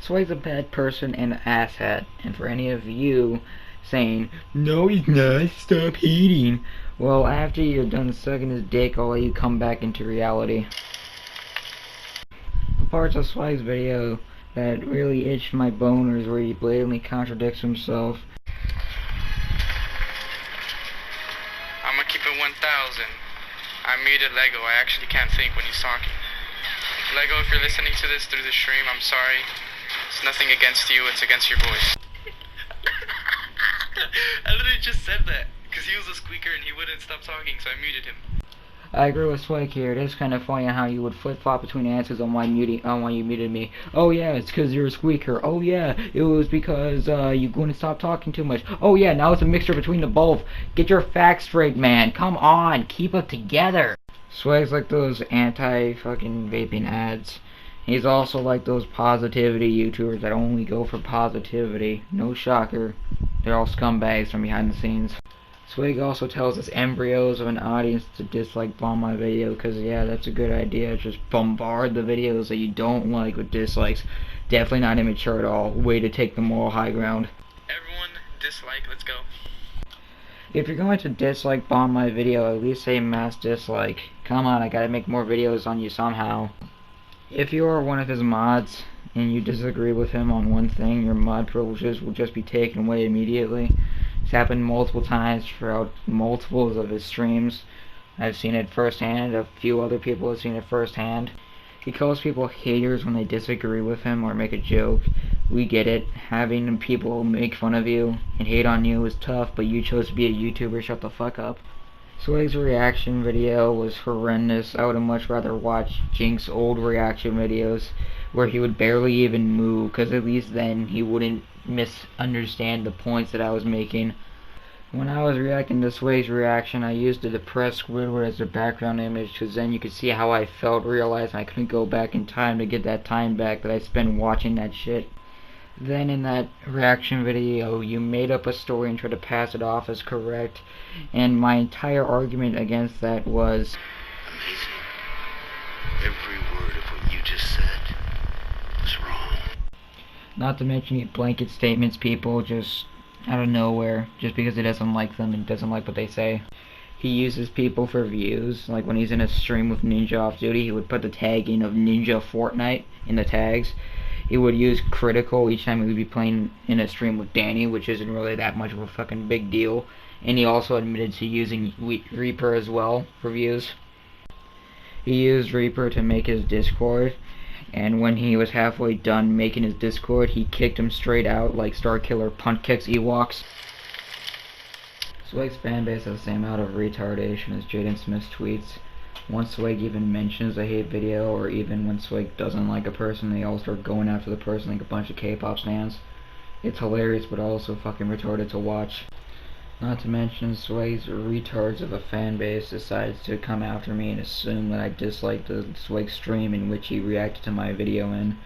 Sweg's a bad person and an asshat, and for any of you saying, "No he's not, stop hating," well, after you're done sucking his dick, I'll let you come back into reality. The parts of Sweg's video that really itched my boners where he blatantly contradicts himself. I'm gonna keep it 1000. I muted Lego. I actually can't think when he's talking. Lego, if you're listening to this through the stream, I'm sorry. It's nothing against you, it's against your voice. I literally just said that because he was a squeaker and he wouldn't stop talking, so I muted him. I agree with Sweg here. It is kind of funny how you would flip-flop between answers on why you muted me. Oh yeah, it's because you're a squeaker. Oh yeah, it was because you couldn't stop talking too much. Oh yeah, now it's a mixture between the both. Get your facts straight, man. Come on, keep it together. Sweg's like those anti-fucking vaping ads. He's also like those positivity YouTubers that only go for positivity. No shocker. They're all scumbags from behind the scenes. Sweg also tells us embryos of an audience to dislike bomb my video, because yeah, that's a good idea. Just bombard the videos that you don't like with dislikes. Definitely not immature at all. Way to take the moral high ground. Everyone, dislike, let's go. If you're going to dislike bomb my video, at least say mass dislike. Come on, I gotta make more videos on you somehow. If you are one of his mods and you disagree with him on one thing, your mod privileges will just be taken away immediately. It's happened multiple times throughout multiples of his streams. I've seen it firsthand. A few other people have seen it firsthand. He calls people haters when they disagree with him or make a joke. We get it. Having people make fun of you and hate on you is tough, but you chose to be a YouTuber. Shut the fuck up. Sweg's reaction video was horrendous. I would have much rather watched Jink's old reaction videos where he would barely even move, because at least then he wouldn't misunderstand the points that I was making. When I was reacting to Sweg's reaction, I used a depressed Squidward as the background image, because then you could see how I felt, realizing I couldn't go back in time to get that time back that I spent watching that shit. Then in that reaction video, you made up a story and tried to pass it off as correct, and my entire argument against that was amazing. Every word of what you just said was wrong. Not to mention blanket statements people just out of nowhere, just because he doesn't like them and doesn't like what they say. He uses people for views. Like when he's in a stream with Ninja Off Duty, he would put the tagging of Ninja Fortnite in the tags. He would use critical each time he would be playing in a stream with Danny, which isn't really that much of a fucking big deal. And he also admitted to using Reaper as well for views. He used Reaper to make his Discord, and when he was halfway done making his Discord, he kicked him straight out like Starkiller punt kicks Ewoks. Sweg's fanbase has the same amount of retardation as Jaden Smith's tweets. Once Sweg even mentions a hate video, or even when Sweg doesn't like a person, they all start going after the person like a bunch of K-pop stans. It's hilarious, but also fucking retarded to watch. Not to mention, Sweg's retards of a fanbase decides to come after me and assume that I dislike the Sweg stream in which he reacted to my video in,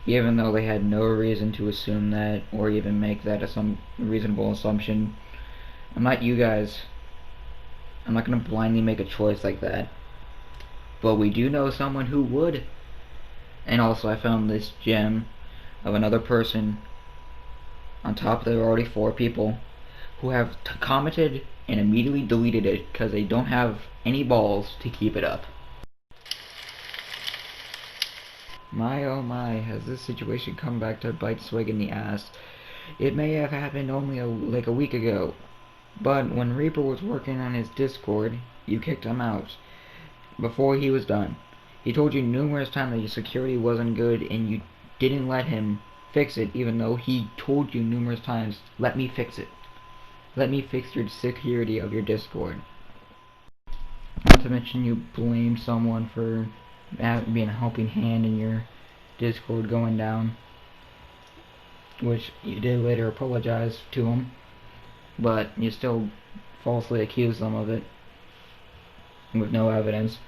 even though they had no reason to assume that, or even make that some reasonable assumption. I'm not you guys. I'm not gonna blindly make a choice like that. But we do know someone who would. And also I found this gem of another person on top of there are already 4 people who have commented and immediately deleted it because they don't have any balls to keep it up. My oh my, has this situation come back to bite Sweg in the ass? It may have happened only like a week ago, but when Reaper was working on his Discord, you kicked him out before he was done. He told you numerous times that your security wasn't good and you didn't let him fix it, even though he told you numerous times, let me fix it. Let me fix your security of your Discord. Not to mention you blame someone for being a helping hand in your Discord going down, which you did later apologize to him, but you still falsely accuse them of it with no evidence.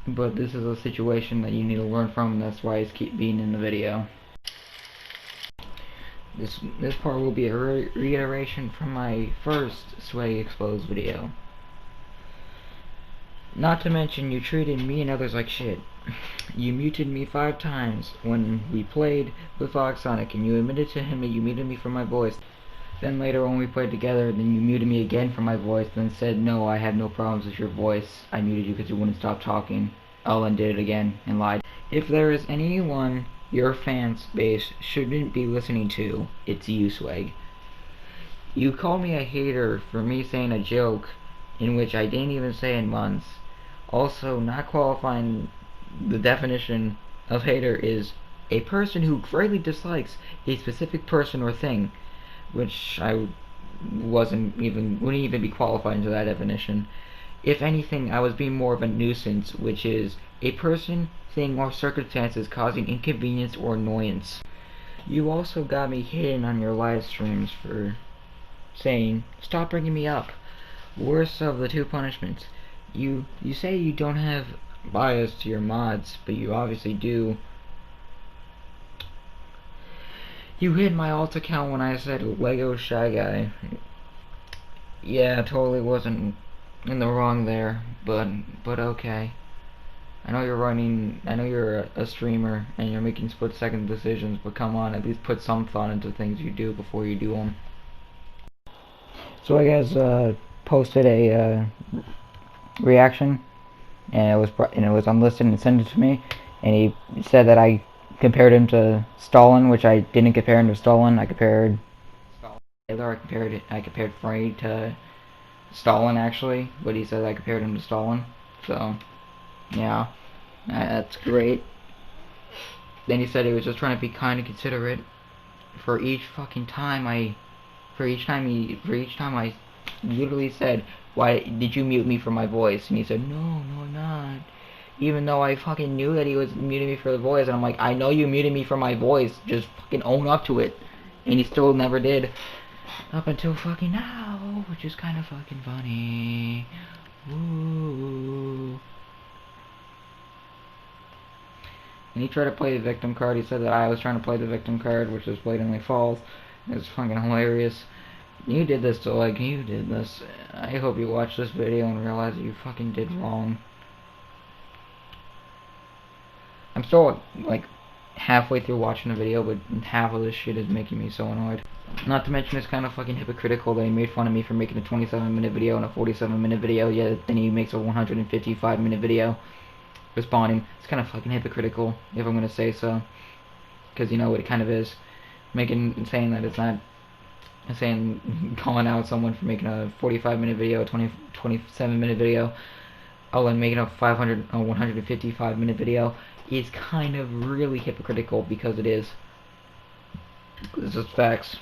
But this is a situation that you need to learn from, and that's why it's keep being in the video. This part will be a reiteration from my first Sweg Exposed video. Not to mention, you treated me and others like shit. You muted me 5 times when we played with Sonic, and you admitted to him that you muted me for my voice. Then later when we played together, then you muted me again for my voice, then said, no, I have no problems with your voice. I muted you because you wouldn't stop talking. Oh, and did it again, and lied. If there is anyone your fan base shouldn't be listening to, it's you, Sweg. You called me a hater for me saying a joke in which I didn't even say in months. Also, not qualifying the definition of hater is a person who greatly dislikes a specific person or thing, which I wouldn't even be qualified into that definition. If anything, I was being more of a nuisance, which is a person, thing, or circumstances causing inconvenience or annoyance. You also got me hidden on your live streams for saying, stop bringing me up. Worst of the 2 punishments. You say you don't have bias to your mods, but you obviously do. You hid my alt account when I said Lego Shy Guy. Yeah, totally wasn't in the wrong there, but okay. I know you're a streamer and you're making split-second decisions, but come on, at least put some thought into things you do before you do them. So I guess posted a reaction, and it was unlisted and sent it to me, and he said that I compared him to Stalin, which I didn't compare him to Stalin. I compared Hitler. I compared Freud to Stalin actually, but he said I compared him to Stalin. So yeah, that's great. Then he said he was just trying to be kind and considerate for each fucking time I literally said, why did you mute me for my voice? And he said, no, I'm not. Even though I fucking knew that he was muting me for the voice, and I'm like, I know you muted me for my voice, just fucking own up to it. And he still never did. Up until fucking now, which is kind of fucking funny. Woo. And he tried to play the victim card. He said that I was trying to play the victim card, which was blatantly false. It's fucking hilarious. You did this to, like, you did this. I hope you watch this video and realize that you fucking did wrong. I'm still, like, halfway through watching the video, but half of this shit is making me so annoyed. Not to mention it's kind of fucking hypocritical that he made fun of me for making a 27-minute video and a 47-minute video, yet then he makes a 155-minute video responding. It's kind of fucking hypocritical, if I'm gonna say so. Because you know what it kind of is. Saying that it's not... calling out someone for making a 45-minute video, 27-minute video, and making a 155-minute video is kind of really hypocritical, because it is. It's just facts.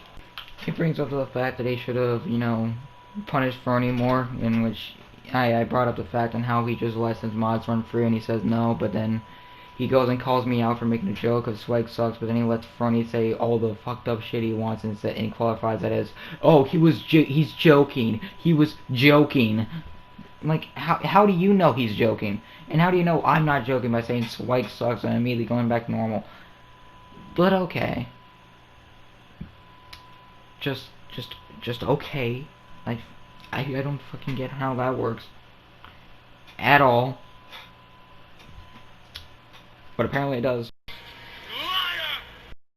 It brings up to the fact that he should have, you know, punished Fernie more, in which I brought up the fact on how he just lets his mods run free, and he says no, but then he goes and calls me out for making a joke of Sweg sucks, but then he lets Fernie say all the fucked up shit he wants, and he qualifies that as, oh, he's joking. He was joking. Like, how do you know he's joking? And how do you know I'm not joking by saying Sweg sucks and immediately going back to normal? But okay. Just okay. Like, I don't fucking get how that works. At all. But apparently it does.